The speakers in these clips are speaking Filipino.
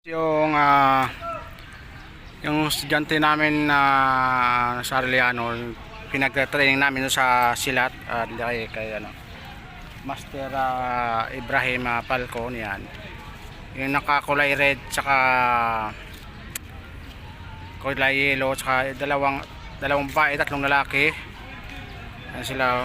Yung estudyante namin na sa Arellano, pinag-training namin sa Silat, kay Master Ibrahim Falcon yan. Yung nakakulay red tsaka kulay yellow tsaka dalawang babae, tatlong lalaki. Yan sila.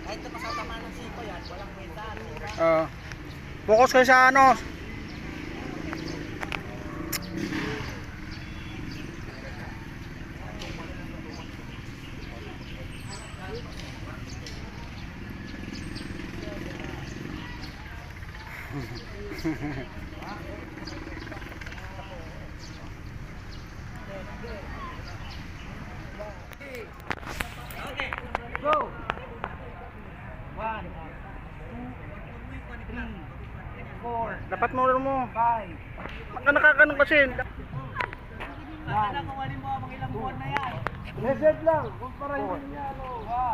Kahit na masatama ng siko yan, walang kwenta. Focus kayo sa ano. Go! 1, 2, 3, 4, Dapat mo 5. nakakaganong kasi. Sana kung alin mo ang ilang buwan na yan. Reset lang. Kung para yun niya.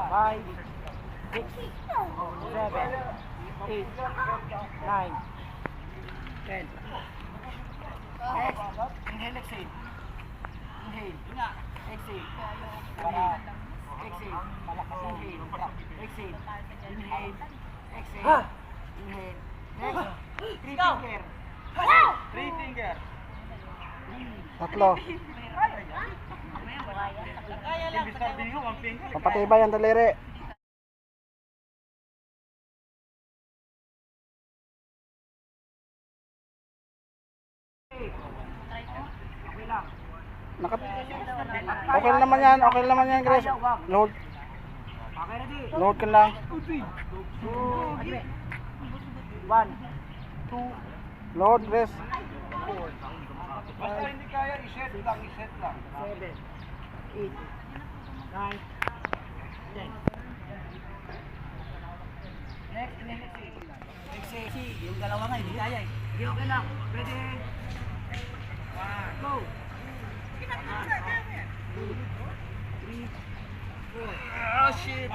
5, 6, 7, 8, 9, 10. Inhale, exhale. Inhale. Exhale. Para. Exhale. Inhale. Exhale. Inhale. Exhale. Inhale. Next. 3 finger. 3 finger. Tatlo. Kaya lang. Papatibay ang daliri. Okay lang. Okay naman yan, Grace. Load. Okay, ready? Load ka lang. 1, 2, Load, Grace. 4, 5, hindi kaya, i-set lang. 7, 8, 9, 10. Next, exhale. Yung dalawa nga, hindi kaya eh. Hindi, okay lang. Ready? Go! 1, 2, 3, 4. Oh shit!